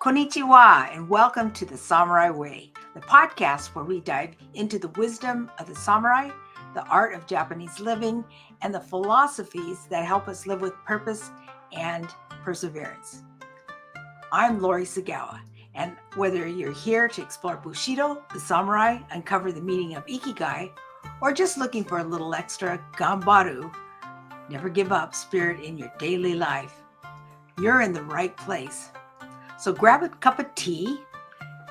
Konnichiwa, and welcome to the Samurai Way, the podcast where we dive into the wisdom of the samurai, the art of Japanese living, and the philosophies that help us live with purpose and perseverance. I'm Lori Tsugawa, and whether you're here to explore Bushido, the samurai, uncover the meaning of ikigai, or just looking for a little extra ganbaru, never give up spirit in your daily life, you're in the right place. So grab a cup of tea,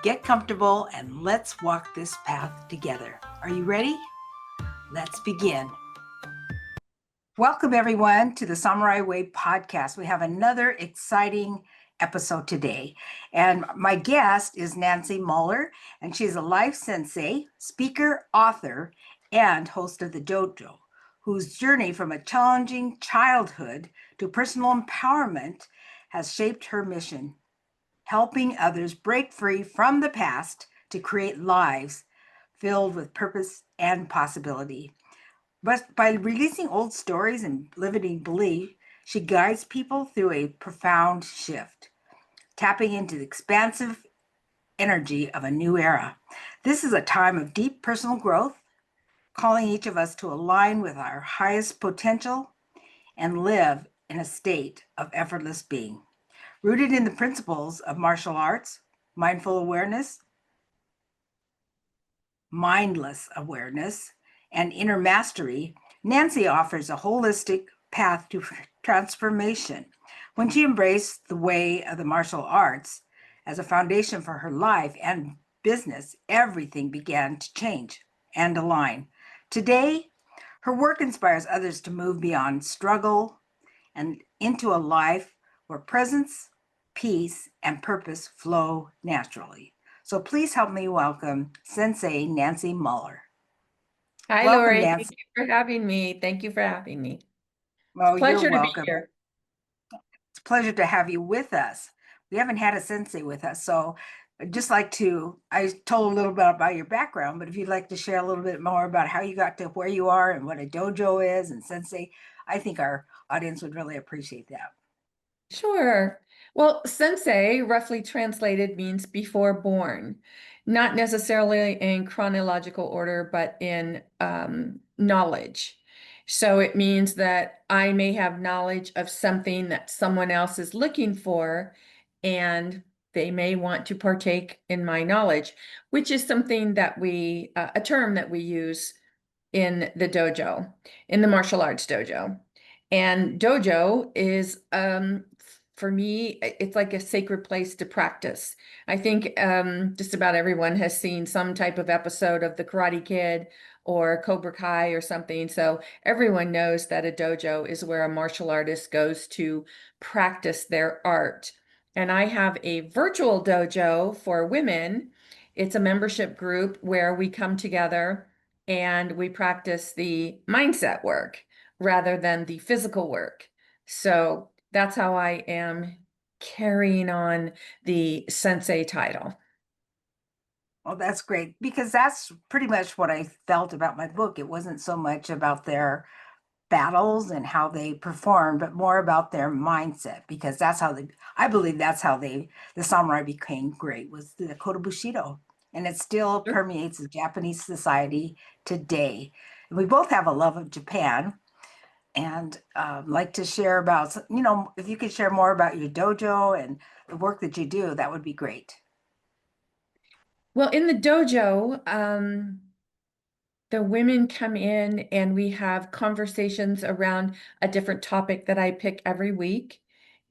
get comfortable, and let's walk this path together. Are you ready? Let's begin. Welcome, everyone, to the Samurai Way podcast. We have another exciting episode today. And my guest is Nancy Mueller, and she's a life sensei, speaker, author, and host of the Dojo, whose journey from a challenging childhood to personal empowerment has shaped her mission, helping others break free from the past to create lives filled with purpose and possibility. But by releasing old stories and limiting belief, she guides people through a profound shift, tapping into the expansive energy of a new era. This is a time of deep personal growth, calling each of us to align with our highest potential and live in a state of effortless being. Rooted in the principles of martial arts, mindful awareness, mindless awareness, and inner mastery, Nancy offers a holistic path to transformation. When she embraced the way of the martial arts as a foundation for her life and business, everything began to change and align. Today, her work inspires others to move beyond struggle and into a life where presence, peace, and purpose flow naturally. So please help me welcome Sensei Nancy Mueller. Hi, Welcome, Lori. Nancy. Thank you for having me. Thank you for having me. Well, It's a pleasure you're to be welcome. here. It's a pleasure to have you with us. We haven't had a sensei with us, so I'd just like to, I told a little bit about your background, but if you'd like to share a little bit more about how you got to where you are and what a dojo is and sensei, I think our audience would really appreciate that. Sure. Well, sensei, roughly translated, means before born, not necessarily in chronological order, but in knowledge. So it means that I may have knowledge of something that someone else is looking for, and they may want to partake in my knowledge, which is something that a term that we use in the dojo, in the martial arts dojo. And dojo is, for me, it's like a sacred place to practice. I think just about everyone has seen some type of episode of The Karate Kid or Cobra Kai or something. So everyone knows that a dojo is where a martial artist goes to practice their art. And I have a virtual dojo for women. It's a membership group where we come together and we practice the mindset work rather than the physical work. So that's how I am carrying on the sensei title. Well, that's great because that's pretty much what I felt about my book. It wasn't so much about their battles and how they performed, but more about their mindset because I believe that's how the samurai became great was the Kodo Bushido. And it still Sure. permeates the Japanese society today. And we both have a love of Japan and like to share about, if you could share more about your dojo and the work that you do, that would be great. Well, in the dojo, the women come in and we have conversations around a different topic that I pick every week.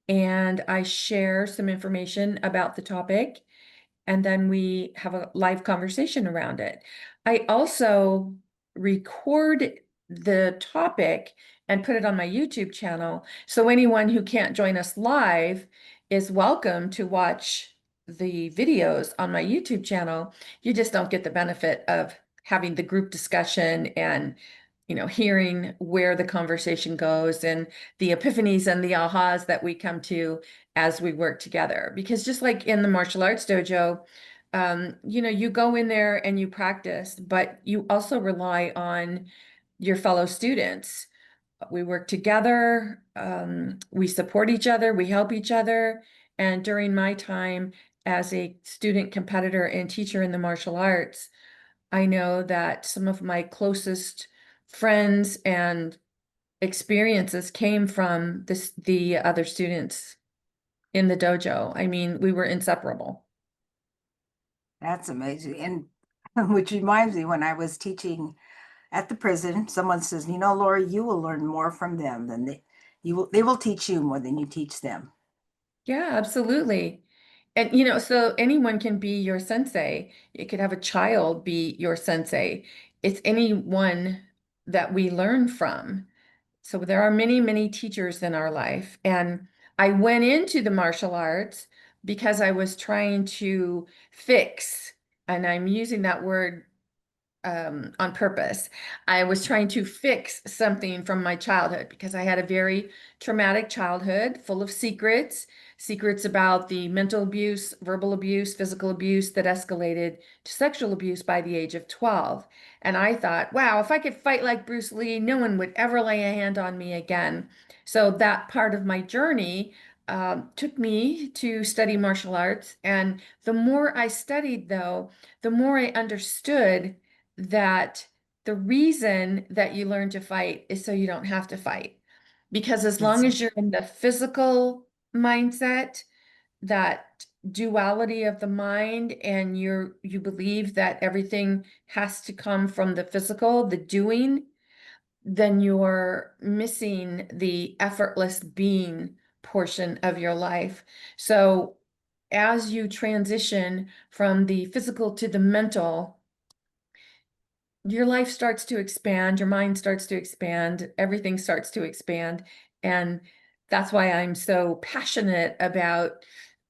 And I share some information about the topic. And then we have a live conversation around it. I also record the topic and put it on my YouTube channel. So anyone who can't join us live is welcome to watch the videos on my YouTube channel. You just don't get the benefit of having the group discussion and hearing where the conversation goes and the epiphanies and the ahas that we come to as we work together. Because just like in the martial arts dojo, you go in there and you practice, but you also rely on your fellow students. We work together, we support each other, we help each other. And during my time as a student competitor and teacher in the martial arts, I know that some of my closest friends and experiences came from the other students in the dojo. I mean, we were inseparable. That's amazing. And which reminds me, when I was teaching at the prison, someone says, you know, Lori, you will learn more from them than they will teach you more than you teach them. Yeah, absolutely. And so anyone can be your sensei. You could have a child be your sensei. It's anyone that we learn from. So there are many, many teachers in our life. And I went into the martial arts because I was trying to fix, and I'm using that word on purpose. I was trying to fix something from my childhood because I had a very traumatic childhood full of secrets, secrets about the mental abuse, verbal abuse, physical abuse that escalated to sexual abuse by the age of 12. And I thought, wow, if I could fight like Bruce Lee, no one would ever lay a hand on me again. So that part of my journey took me to study martial arts. And the more I studied, though, the more I understood that the reason that you learn to fight is so you don't have to fight. Because as That's long as you're in the physical mindset, that duality of the mind, and you believe that everything has to come from the physical, the doing, then you're missing the effortless being portion of your life. So as you transition from the physical to the mental, your life starts to expand, your mind starts to expand, everything starts to expand. And that's why I'm so passionate about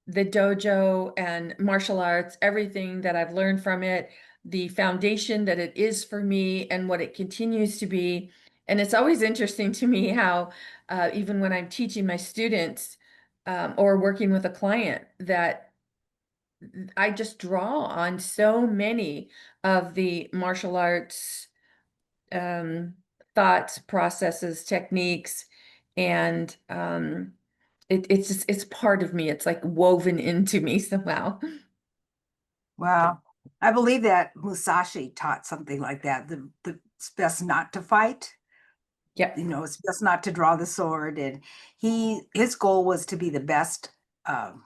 the dojo and martial arts, everything that I've learned from it, the foundation that it is for me, and what it continues to be. And it's always interesting to me how, even when I'm teaching my students or working with a client, that I just draw on so many of the martial arts um, thoughts, processes, techniques, and it's just it's part of me. It's like woven into me somehow. wow. I believe that Musashi taught something like that. It's best not to fight. Yep. You know, it's best not to draw the sword. And his goal was to be the best, um,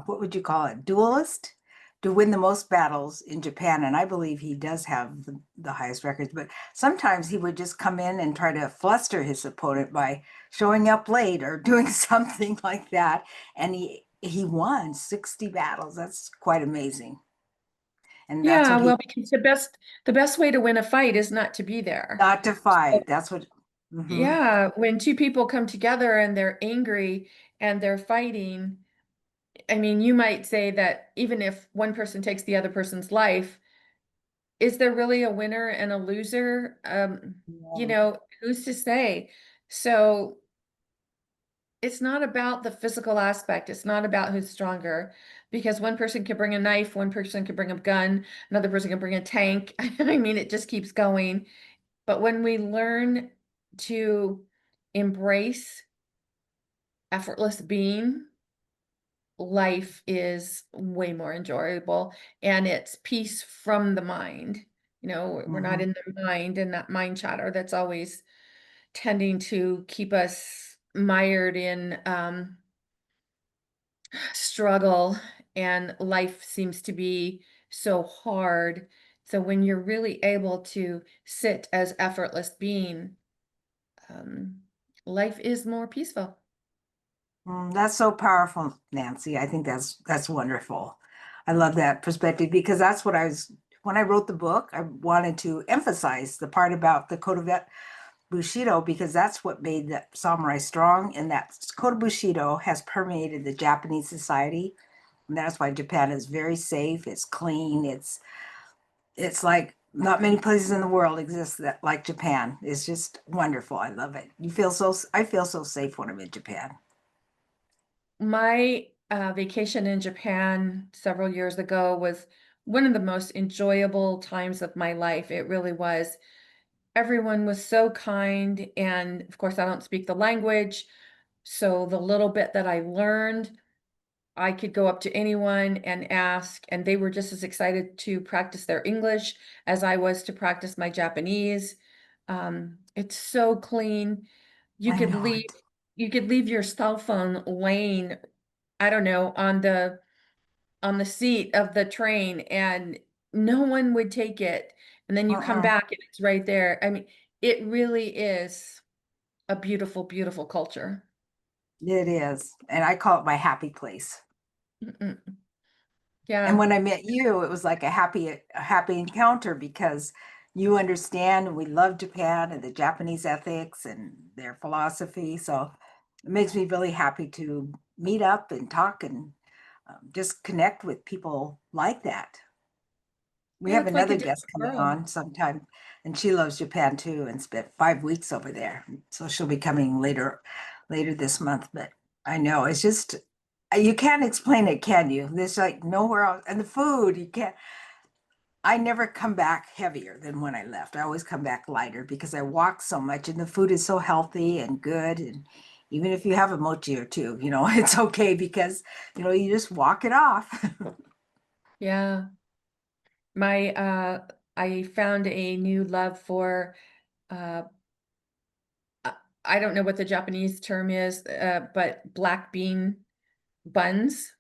what would you call it, duelist, to win the most battles in Japan. And I believe he does have the highest records, but sometimes he would just come in and try to fluster his opponent by showing up late or doing something like that. And he won 60 battles. That's quite amazing. And that's Yeah, what he, well, because the best way to win a fight is not to be there. not to So, fight. That's what, mhm. yeah, when two people come together and they're angry and they're fighting, I mean, you might say that even if one person takes the other person's life, is there really a winner and a loser? Yeah. Who's to say? So it's not about the physical aspect. It's not about who's stronger, because one person can bring a knife, one person can bring a gun, another person can bring a tank. I mean, it just keeps going. But when we learn to embrace effortless being, life is way more enjoyable, and it's peace from the mind. We're not Mhm. in the mind and that mind chatter that's always tending to keep us mired in struggle, and life seems to be so hard. So when you're really able to sit as effortless being, um, life is more peaceful. That's so powerful, Nancy. I think that's wonderful. I love that perspective because that's what I was when I wrote the book. I wanted to emphasize the part about the code of Bushido because that's what made the samurai strong, and that code of Bushido has permeated the Japanese society, and that's why Japan is very safe. It's clean. It's like not many places in the world exist that like Japan. It's just wonderful. I love it. I feel so safe when I'm in Japan. My vacation in Japan several years ago was one of the most enjoyable times of my life. It really was. Everyone was so kind, and of course, I don't speak the language, so the little bit that I learned I could go up to anyone and ask, and they were just as excited to practice their English as I was to practice my Japanese. It's so clean. You I could know leave it. you could leave your cell phone laying, I don't know, on the seat of the train and no one would take it. And then you come Uh-uh. back and it's right there. I mean, it really is a beautiful, beautiful culture. It is. And I call it my happy place. Mm-mm. And Yeah. when I met you, it was like a happy encounter because you understand and we love Japan and the Japanese ethics and their philosophy. So it makes me really happy to meet up and talk and just connect with people like that. We Yeah, have it's like a another different guest coming world. on sometime, and she loves Japan too and spent 5 weeks over there. So she'll be coming later this month. But I know it's just you can't explain it, can you? There's like nowhere else. And the food, you can't. I never come back heavier than when I left. I always come back lighter because I walk so much, and the food is so healthy and good. And even if you have a mochi or two, it's okay because you just walk it off. Yeah. My I found a new love for uh I I don't know what the Japanese term is, but black bean buns.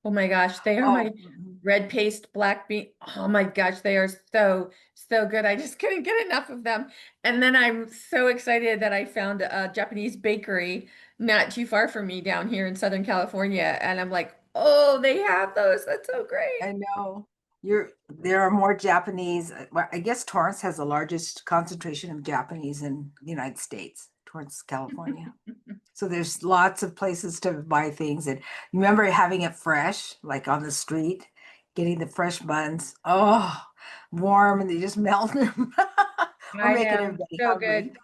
Oh my gosh, they are my Oh, mhm. red paste black bean. Oh my gosh, they are so, so good. I just couldn't get enough of them. And then I'm so excited that I found a Japanese bakery not too far from me down here in Southern California. And I'm like, oh, they have those. That's so great. I know. There are more Japanese. Well, I guess Torrance has the largest concentration of Japanese in the United States, Torrance, California. So there's lots of places to buy things. And you remember having it fresh, like on the street, getting the fresh buns. Oh, warm, and they just melt them. We're I making know. everybody So hungry. good.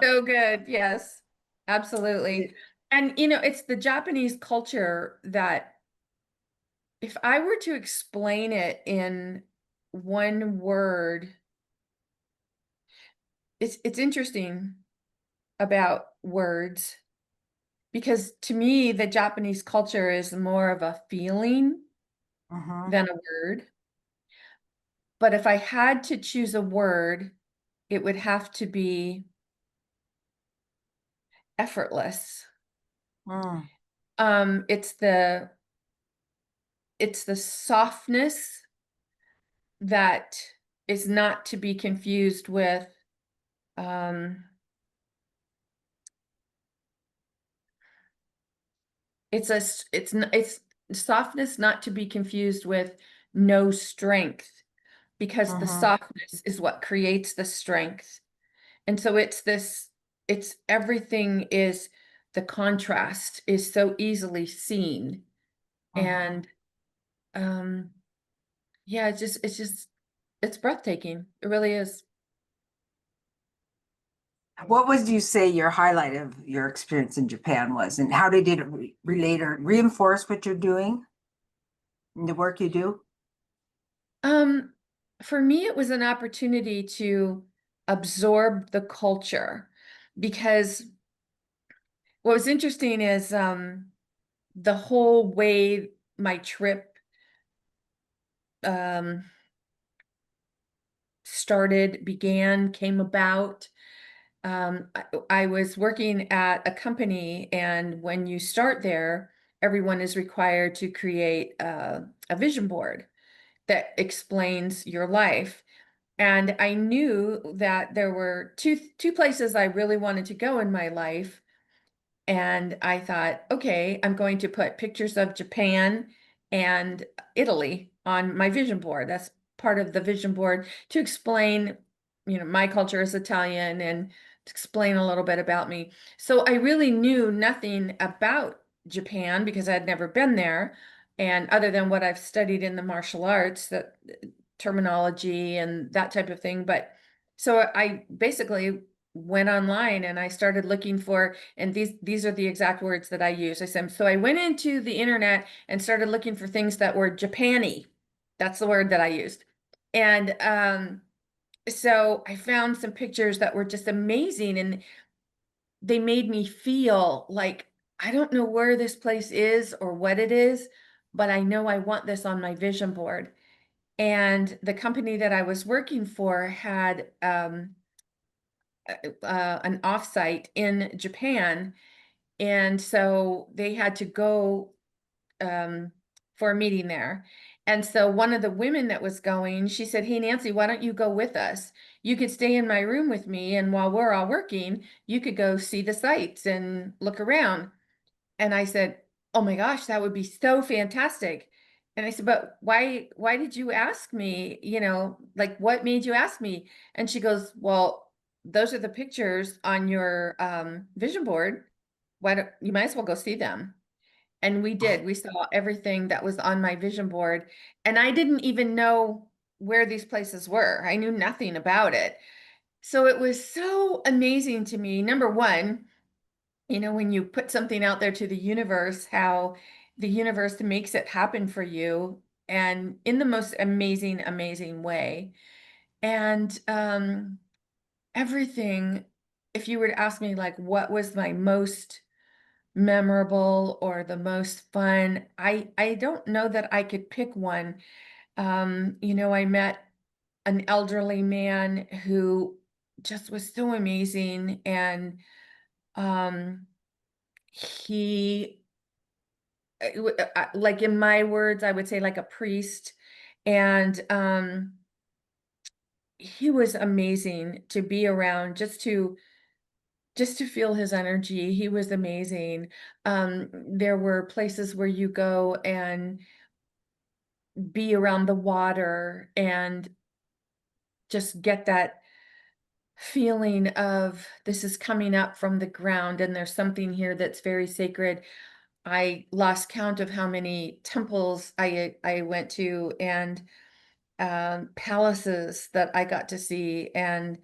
So good. Yes, absolutely. And it's the Japanese culture that if I were to explain it in one word, it's interesting about words because to me, the Japanese culture is more of a feeling Hmm. than a word. But if I had to choose a word, it would have to be effortless. Mm, Um, it's the it's the softness that is not to be confused with um it's softness not to be confused with no strength because the hmm. softness is what creates the strength. And so it's everything is the contrast is so easily seen. Hmm. And um yeah, it's breathtaking. It really is. What would you say your highlight of your experience in Japan was, and how did it relate or reinforce what you're doing in the work you do? Um, for me, it was an opportunity to absorb the culture because what was interesting is the whole way my trip um, came about. I was working at a company, and when you start there, everyone is required to create a vision board that explains your life. And I knew that there were two places I really wanted to go in my life. And I thought, okay, I'm going to put pictures of Japan and Italy on my vision board. That's part of the vision board to explain, my culture is Italian and to explain a little bit about me. So I really knew nothing about Japan because I had never been there. And other than what I've studied in the martial arts, that terminology and that type of thing. But so I basically went online and I started looking for, and these are the exact words that I use. I said, so I went into the internet and started looking for things that were Japany. That's the word that I used. And so I found some pictures that were just amazing and they made me feel like I don't know where this place is or what it is, but I know I want this on my vision board. And the company that I was working for had an offsite in Japan, and so they had to go um, for a meeting there. And so one of the women that was going, she said, "Hey, Nancy, why don't you go with us? You could stay in my room with me, and while we're all working, you could go see the sights and look around." And I said, "Oh my gosh, that would be so fantastic." And I said, "But why did you ask me? Like what made you ask me?" And she goes, "Well, those are the pictures on your vision board. Why don't you might as well go see them?" And we did. We saw everything that was on my vision board. And I didn't even know where these places were. I knew nothing about it. So it was so amazing to me. Number one, when you put something out there to the universe, how the universe makes it happen for you and in the most amazing, amazing way. And everything, if you were to ask me, like, what was my most memorable or the most fun, I don't know that I could pick one. I met an elderly man who just was so amazing, and um he like in my words, I would say like a priest. And he was amazing to be around, just to feel his energy. He was amazing. There were places where you go and be around the water and just get that feeling of this is coming up from the ground and there's something here that's very sacred. I lost count of how many temples I went to, and palaces that I got to see, and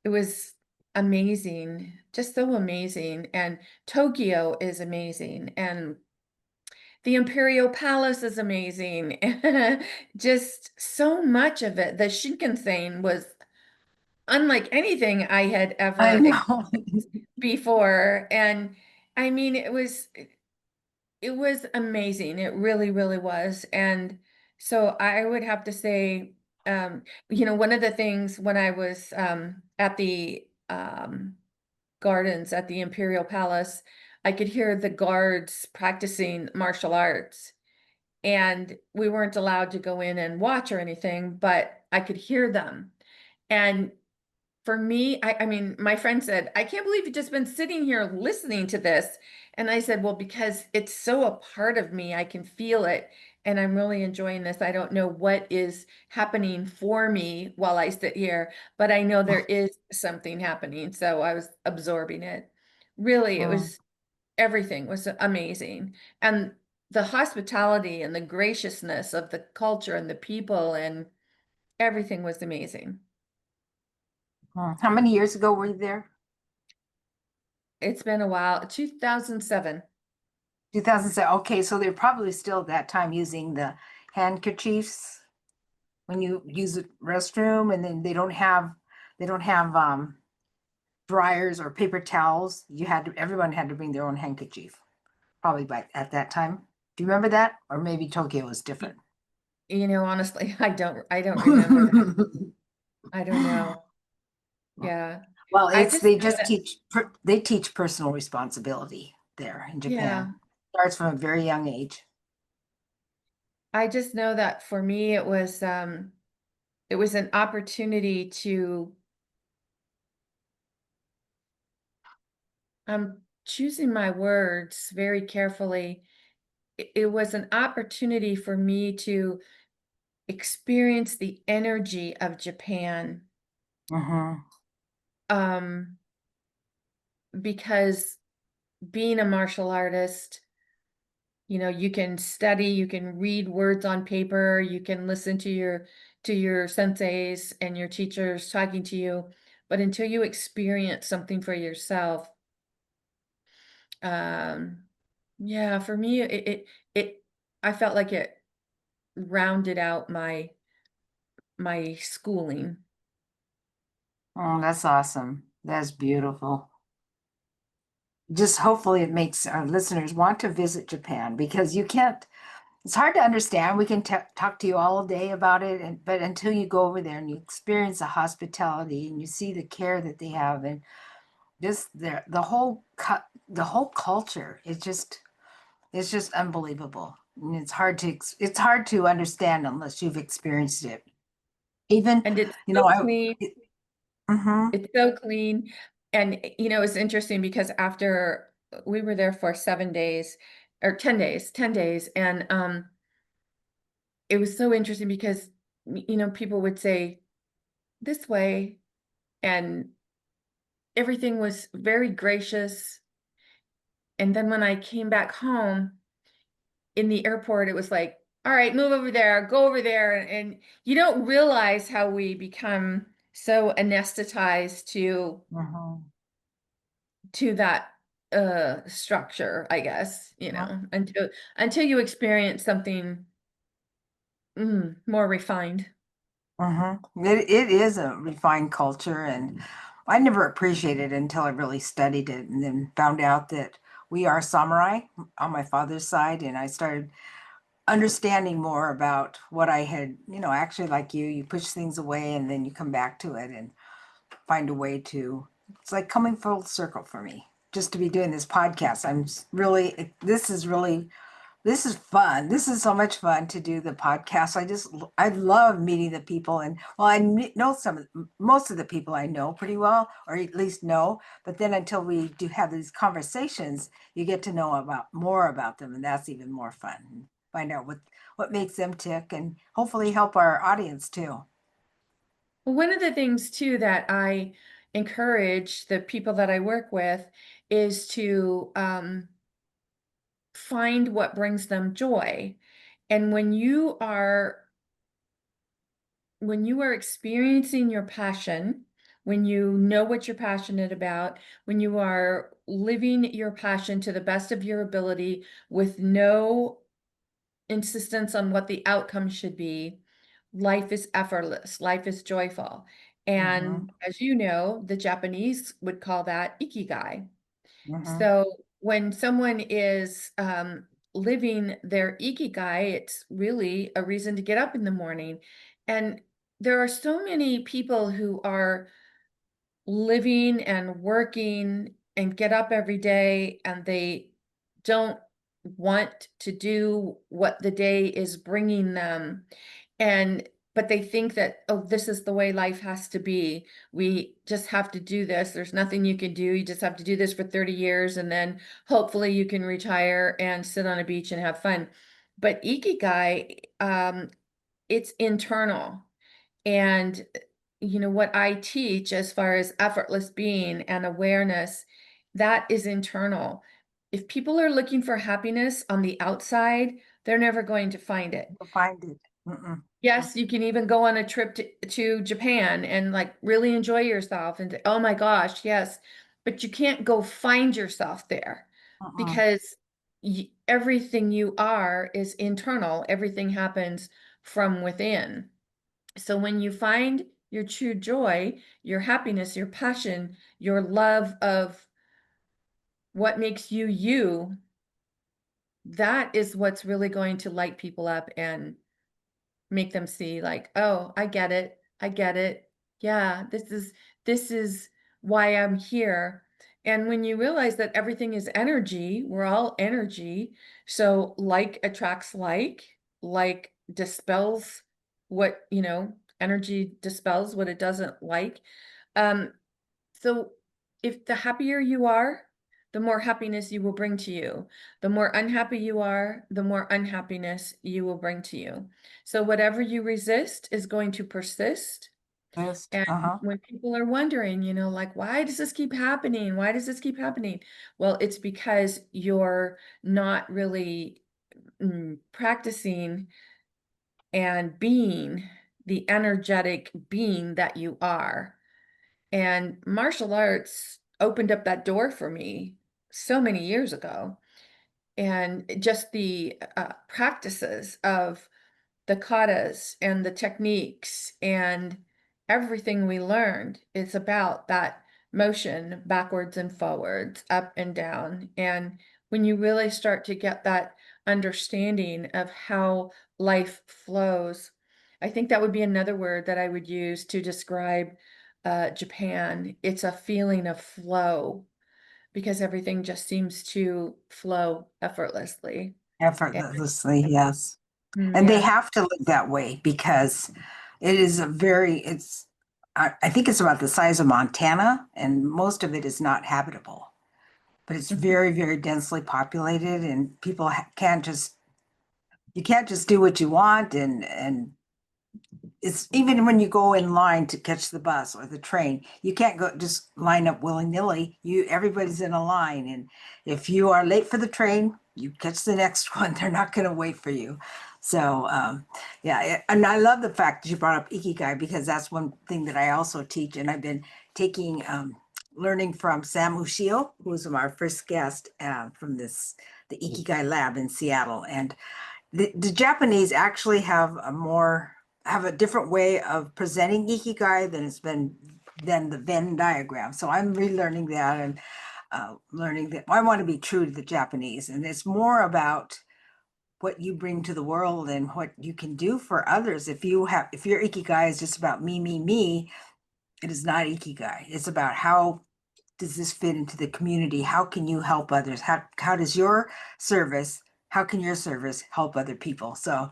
it was amazing, just so amazing. And Tokyo is amazing, and the Imperial Palace is amazing. Just so much of it. The Shinkansen was unlike anything I had I ever know. experienced before. And I mean, it was amazing. It really, really was. And so I would have to say, one of the things when I was at the gardens at the Imperial Palace, I could hear the guards practicing martial arts. And we weren't allowed to go in and watch or anything, but I could hear them. And for me, I mean, my friend said, "I can't believe you've just been sitting here listening to this." And I said, "Well, because it's so a part of me, I can feel it. And I'm really enjoying this. I don't know what is happening for me while I sit here, but I know there is something happening." So I was absorbing it. Really, Mm. everything was amazing. And the hospitality and the graciousness of the culture and the people and everything was amazing. Mm. How many years ago were you there? It's been a while. 2007. 2007. Okay, so they're probably still at that time using the handkerchiefs when you use the restroom, and then they don't have dryers or paper towels. Everyone had to bring their own handkerchief, probably by at that time. Do you remember that? Or maybe Tokyo was different. Honestly, I don't remember that. I don't know. Yeah. Well, I it's just they know just that, teach personal responsibility there in Japan. yeah. Starts from a very young age. I just know that for me it was an opportunity to I'm choosing my words very carefully. It was an opportunity for me to experience the energy of Japan. Hmm. Um, because being a martial artist, you can study, you can read words on paper, you can listen to your senseis and your teachers talking to you, but until you experience something for yourself, um, yeah, for me, it I felt like it rounded out my schooling. Oh, that's awesome. That's beautiful. just hopefully it makes our listeners want to visit Japan because you can't, it's hard to understand. We can talk to you all day about it, but until you go over there and you experience the hospitality and you see the care that they have and just the whole culture, it's just unbelievable. And it's hard to understand unless you've experienced it. Even, And it's you know, so clean. mm-hmm, It's so clean. And it's interesting because after we were there for 7 days or 10 days, 10 days. And it was so interesting because, people would say this way, and everything was very gracious. And then when I came back home in the airport, it was like, all right, move over there, go over there. And you don't realize how we become so anesthetized mm-hmm, to that structure, I guess, until you experience something more refined. it is a refined culture, and I never appreciated it until I really studied it and then found out that we are samurai on my father's side, and I started understanding more about what I had, actually like you push things away and then you come back to it and find a way to, it's like coming full circle for me just to be doing this podcast. Really, this is fun. This is so much fun to do the podcast. I love meeting the people, and well, know most of the people I know pretty well, or at least know. But then until we do have these conversations, you get to know about more about them, and that's even more fun. Find out what makes them tick, and hopefully help our audience too. Well, one of the things too that I encourage the people that I work with is to find what brings them joy. And when you are experiencing your passion, when you know what you're passionate about, when you are living your passion to the best of your ability with no insistence on what the outcome should be, life is effortless, life is joyful. Mm-hmm, And as you know, the Japanese would call that ikigai. mm-hmm, So when someone is living their ikigai, it's really a reason to get up in the morning. And there are so many people who are living and working and get up every day, and they don't want to do what the day is bringing them. And but they think that, oh, this is the way life has to be. We just have to do this. There's nothing you can do. You just have to do this for 30 years, and then hopefully you can retire and sit on a beach and have fun. But ikigai, it's internal. And what I teach as far as effortless being and awareness, that is internal. If people are looking for happiness on the outside, they're never going to find it. you'll find it. Mm-mm. Yes, you can even go on a trip to Japan and like really enjoy yourself and oh my gosh, yes. But you can't go find yourself there Mm-mm. because everything you are is internal. Everything happens from within. So when you find your true joy, your happiness, your passion, your love of what makes you you, that is what's really going to light people up and make them see like, oh, I get it. I get it. Yeah, this is why I'm here. And when you realize that everything is energy, we're all energy. So like attracts like dispels what, energy dispels what it doesn't like. Um, so if the happier you are, the more happiness you will bring to you. The more unhappy you are, the more unhappiness you will bring to you. So whatever you resist is going to persist. Best. And Uh-huh. when people are wondering, like, why does this keep happening? Why does this keep happening? Well, it's because you're not really practicing and being the energetic being that you are. And martial arts opened up that door for me so many years ago. And just the practices of the katas and the techniques and everything we learned is about that motion backwards and forwards, up and down. And when you really start to get that understanding of how life flows, I think that would be another word that I would use to describe Japan. It's a feeling of flow because everything just seems to flow effortlessly. And, Effortlessly, yes. And they yeah. have to live that way because it is I think it's about the size of Montana, and most of it is not habitable. But it's very, very densely populated, and people you can't just do what you want, and it's even when you go in line to catch the bus or the train, you can't go just line up willy-nilly. Everybody's in a line, and if you are late for the train, you catch the next one. They're not going to wait for you. So yeah, and I love the fact that you brought up ikigai because that's one thing that I also teach, and I've been taking learning from Sam Ushio, who was our first guest from the Ikigai lab in Seattle. And the Japanese actually have a different way of presenting ikigai than the Venn diagram. So I'm relearning that and learning that I want to be true to the Japanese, and it's more about what you bring to the world and what you can do for others. If your ikigai is just about me, it is not ikigai. It's about how does this fit into the community? How can you help others? How does how can your service help other people? So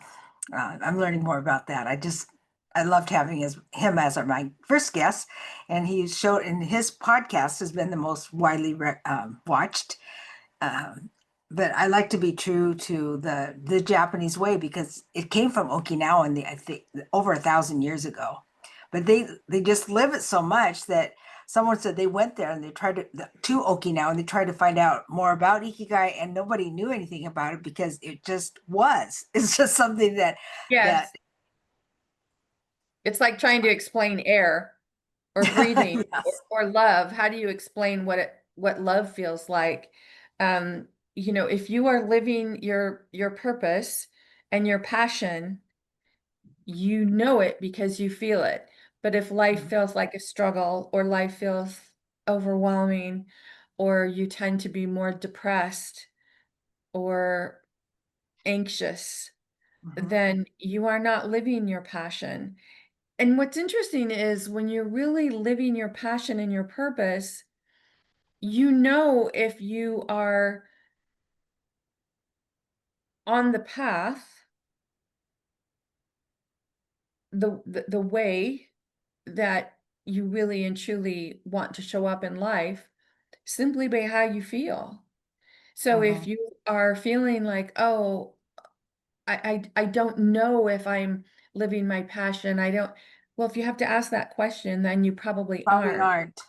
I'm learning more about that. I loved having him as my first guest, and he showed, and his podcast has been the most widely watched. Um, but I like to be true to the Japanese way because it came from Okinawa, I think over 1,000 years ago. But they just live it so much that someone said they went there and they tried to Okinawa and they tried to find out more about ikigai, and nobody knew anything about it because it just was. It's just something that Yes. It's like trying to explain air or breathing yes. or love. How do you explain what love feels like? If you are living your purpose and your passion, you know it because you feel it. But if life feels like a struggle or life feels overwhelming, or you tend to be more depressed or anxious, Mhm. then you are not living your passion. And what's interesting is when you're really living your passion and your purpose, you know if you are on the path, the way that you really and truly want to show up in life simply by how you feel. So if Mhm. you are feeling like, oh, I don't know if I'm living my passion, I don't, well, if you have to ask that question, then you probably Probably aren't. aren't.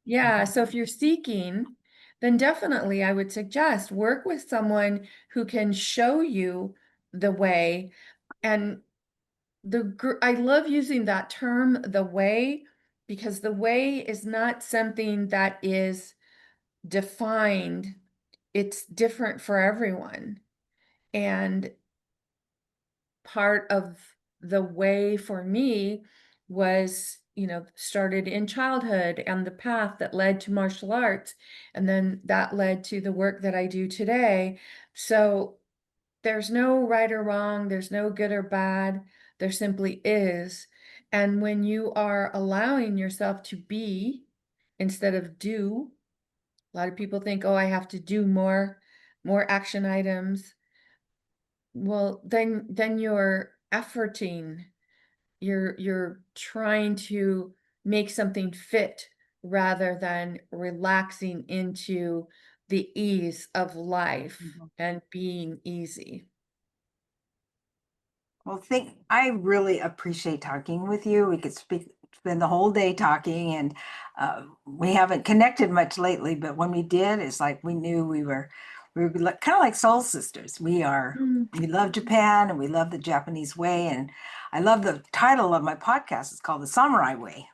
Yeah, Mhm. so if you're seeking, then definitely I would suggest work with someone who can show you the way. And I love using that term, the way, because the way is not something that is defined. It's different for everyone. And part of the way for me was, started in childhood and the path that led to martial arts. And then that led to the work that I do today. So there's no right or wrong, there's no good or bad, there simply is. And when you are allowing yourself to be instead of do, a lot of people think, oh, I have to do more action items. Well, then you're efforting, you're trying to make something fit rather than relaxing into the ease of life Mhm. and being easy. Well, I really appreciate talking with you. We could spend the whole day talking, and we haven't connected much lately. But when we did, it's like we knew we were kind of like soul sisters. Mm. We love Japan and we love the Japanese way, and I love the title of my podcast. It's called The Samurai Way.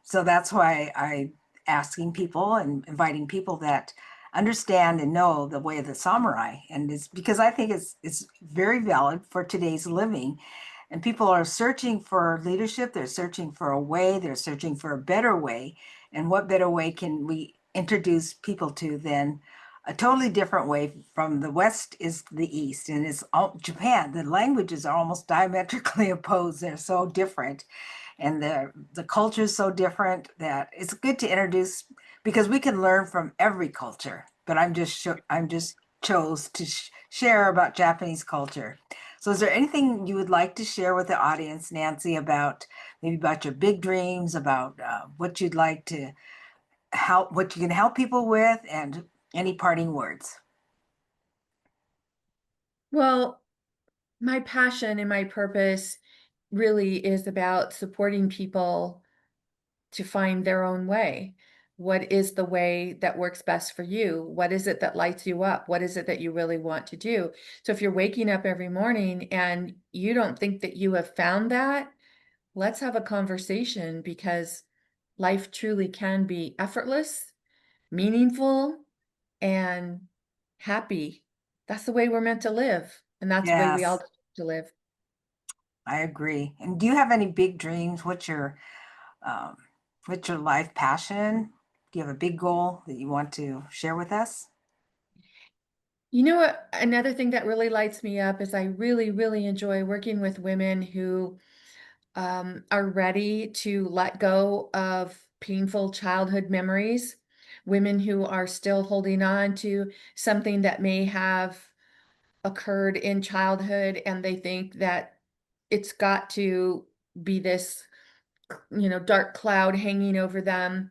So that's why I asking people and inviting people that understand and know the way of the samurai, and it's because I think it's very valid for today's living. And people are searching for leadership. They're searching for a way. They're searching for a better way. And what better way can we introduce people to than a totally different way? From the West is the East, and it's all Japan. The languages are almost diametrically opposed. They're so different, and the culture is so different that it's good to introduce, because we can learn from every culture. But I'm just chose to share about Japanese culture. So is there anything you would like to share with the audience, Nancy, about maybe about your big dreams, about what you'd like to help, what you can help people with, and any parting words? Well, my passion and my purpose really is about supporting people to find their own way. What is the way that works best for you? What is it that lights you up? What is it that you really want to do? So if you're waking up every morning and you don't think that you have found that, let's have a conversation, because life truly can be effortless, meaningful, and happy. That's the way we're meant to live, and that's the way we all Yes, deserve to live. I agree. And do you have any big dreams? Um, what's your life passion? Do you have a big goal that you want to share with us? You know what? Another thing that really lights me up is I really, really enjoy working with women who are ready to let go of painful childhood memories, women who are still holding on to something that may have occurred in childhood, and they think that it's got to be this, dark cloud hanging over them,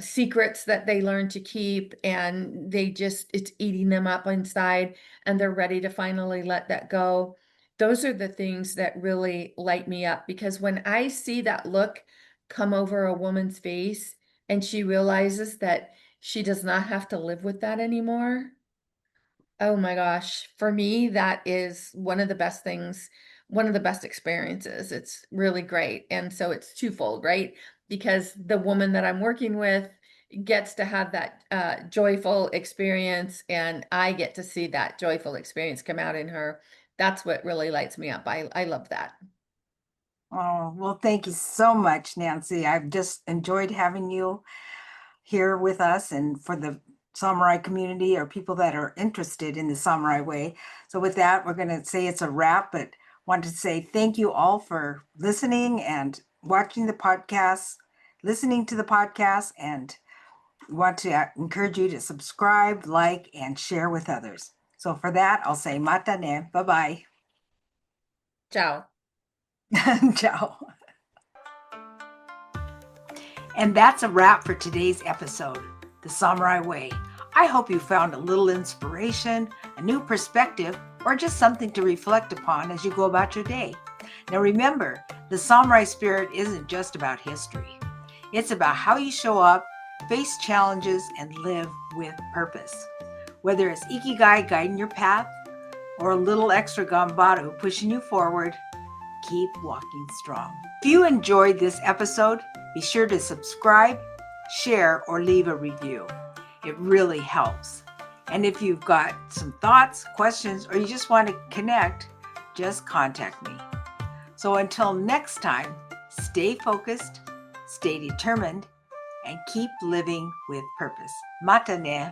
secrets that they learn to keep, and it's eating them up inside, and they're ready to finally let that go. Those are the things that really light me up, because when I see that look come over a woman's face and she realizes that she does not have to live with that anymore. Oh my gosh, for me, that is one of the best things, one of the best experiences. It's really great. And so it's twofold, right? Because the woman that I'm working with gets to have that joyful experience, and I get to see that joyful experience come out in her. That's what really lights me up. I love that. Oh, well, thank you so much, Nancy. I've just enjoyed having you here with us and for the samurai community or people that are interested in the samurai way. So with that, we're going to say it's a wrap, but want to say thank you all for listening and watching the podcast, listening to the podcast, and want to encourage you to subscribe, like, and share with others. So for that, I'll say mata ne. Bye-bye. Ciao. Ciao. And that's a wrap for today's episode, The Samurai Way. I hope you found a little inspiration, a new perspective, or just something to reflect upon as you go about your day. Now remember, the samurai spirit isn't just about history. It's about how you show up, face challenges, and live with purpose. Whether it's ikigai guiding your path or a little extra ganbaru pushing you forward, keep walking strong. If you enjoyed this episode, be sure to subscribe, share, or leave a review. It really helps. And if you've got some thoughts, questions, or you just want to connect, just contact me. So until next time, stay focused, stay determined, and keep living with purpose. Mata ne.